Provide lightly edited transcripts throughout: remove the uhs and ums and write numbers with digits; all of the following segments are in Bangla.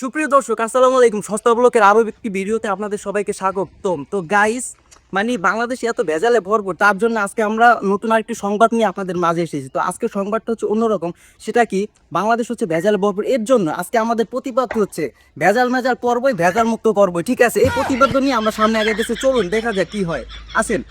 সুপ্রিয় দর্শক, আসসালামু আলাইকুম। সস্তা ব্লকের আরো একটি ভিডিওতে আপনাদের সবাইকে স্বাগতম। তো গাইস, মানে বাংলাদেশে এত ভেজালে ভরপুর, তার জন্য আজকে আমরা নতুন আরেকটি সংবাদ নিয়ে আপনাদের মাঝে এসেছি। তো আজকে সংবাদটা হচ্ছে অন্যরকম। সেটা কি, বাংলাদেশ হচ্ছে ভেজালে ভরপুর, এর জন্য আজকে আমাদের প্রতিবাদ হচ্ছে ভেজাল মেজাল করবই, ভেজাল মুক্ত করবই। ঠিক আছে, এই প্রতিবাদ নিয়ে আমরা সামনে আগে গেছে, চলুন দেখা যাক কি হয়। আসেন।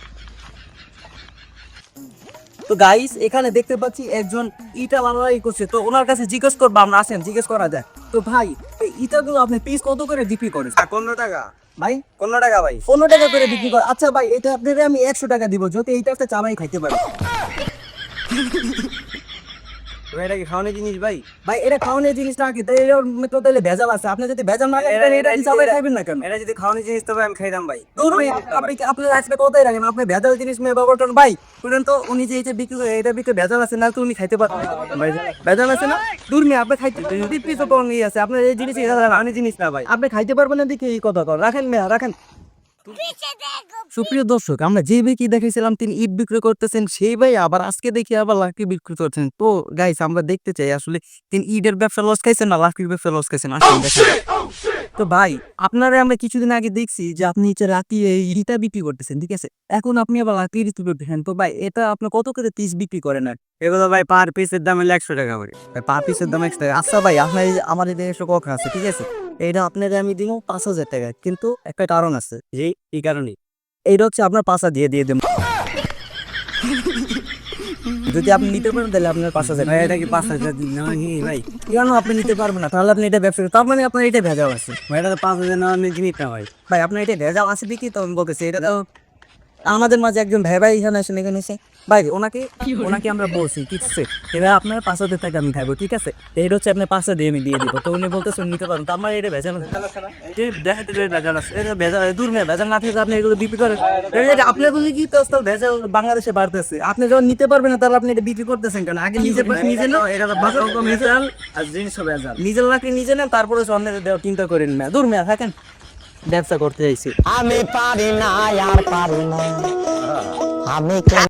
তো গাইস, এখানে দেখতে পাচ্ছি একজন ইটা বানাই করছে, তো ওনার কাছে জিজ্ঞেস করবো আমরা। আসেন, জিজ্ঞেস করা যায়। তো ভাই, এই ইটাগুলো আপনি পিস কত করে বিক্রি করেন? 15 টাকা। ভাই 15 টাকা ভাই। 15 টাকা করে বিক্রি করে? আচ্ছা ভাই, এটা আপনাদের আমি 100 টাকা দিব যদি এইটা আপনি চাবাই খাইতে পারেন। ভাই এটা কি খাওয়ানোর জিনিস ভাই? ভাই এটা খাওয়ানোর জিনিস না কি? তাই এর মধ্যে তাহলে ভেজাল আছে। আপনি যদি ভেজাল না খান, এটা চাবাই খাইবেন না কেন? এটা যদি খাওয়ানোর জিনিস তবে আমি খাইতাম ভাই। দূর ভাই, আপনি আজকে কোথায় রাখেন? আপনি ভেজাল জিনিস মেয়ে ব্যবহার করেন ভাই। শুনেন তো, উনি যে এটা বিক্রি করে, এটা বিক্রি ভেজাল আছে না, তো উনি খাইতে পারেন। ভেজাল আছে না? দূর মেয়ে, আপনি খাইতে পিসও কম ইয়ে আছে। আপনার এই জিনিস খাওয়ানোর জিনিস না ভাই। আপনি খাইতে পারবেন না দেখে এই কথা কর। রাখেন মেয়া, রাখেন। সুপ্রিয় দর্শক, আমরা যে ভাইকে দেখেছিলাম তিনি ইট বিক্রি করতেছেন, সেই ভাই আবার আজকে দেখি আবার লাকড়ি বিক্রি করছেন। তো গাইস, আমরা দেখতে চাই আসলে তিনি ইটের ব্যবসা লস খাইছেন না লাকড়ির ব্যবসা লস খাইছেন। আসুন দেখা যাক। তো ভাই, আপনারা আমরা কিছুদিন আগে দেখছি যে আপনি হচ্ছে রাতি এই ইটা বিক্রি করতেছেন, ঠিক আছে? এখন আপনি আবার লাকড়ি বিক্রি করতেছেন। তো ভাই, এটা আপনি কত করে পিস বিক্রি করেন? আর এগুলো ভাই পার পিসের দাম হলো 100 টাকা করে। পার পিসের দাম 100 টাকা? আচ্ছা ভাই, আপনার আমার এই দেশে কখন আছে, ঠিক আছে? এটা আপনাদের আমি দিব 5,000 টাকা, কিন্তু একটা কারণ আছে। জি, কি কারণে? এইটা হচ্ছে আপনার পাশা দিয়ে দেব। যদি আপনি নিতে পারেন তাহলে আপনার 5,000। ভাই এটা কি 5,000 দিন না কি ভাই? কেন আপনি নিতে পারবেন না? তাহলে আপনি এটা ব্যবসা করেন। তার মানে আপনার এটা ভেজাল আছে। ভাই এটা তো 5,000 না আমি জিনিস না ভাই। ভাই আপনার এটা ভেজাল আছে দেখি তো আমি বলতেছি। এটা তো আমাদের মাঝে একজন ভাই এখানে আসেন, এখানে এসে ভাই ওনাকে ওনাকে আমরা বলছি, ঠিক আছে, এবার আপনার 5,000 টাকা আমি খাইবো, ঠিক আছে? এইটা হচ্ছে আপনার 5,000 দিয়ে আমি দিয়ে দিব। তো উনি বলতেছেন নিতে পারেন। তো আমার এটা ভেজাল দেখাতে ভেজাল আছে। এটা ভেজাল দূর মেয়ে, ভেজাল না থেকে আপনি এগুলো বিক্রি করেন। আপনার বলে কি তো আজকাল ভেজাল বাংলাদেশে বাড়তেছে। আপনি যখন নিতে পারবেন না, তাহলে আপনি এটা বিক্রি করতেছেন কেন? আগে নিজে নিজে না, এটা তো বাজার কম ভেজাল আর জিনিসও ভেজাল। নিজের লাকড়ি নিজে নেন, তারপরে অন্যের দেওয়া চিন্তা করেন না। দূর মেয়া, থাকেন। ব্যবসা করতে চাইছি আমি পারি না আর পারি না আমি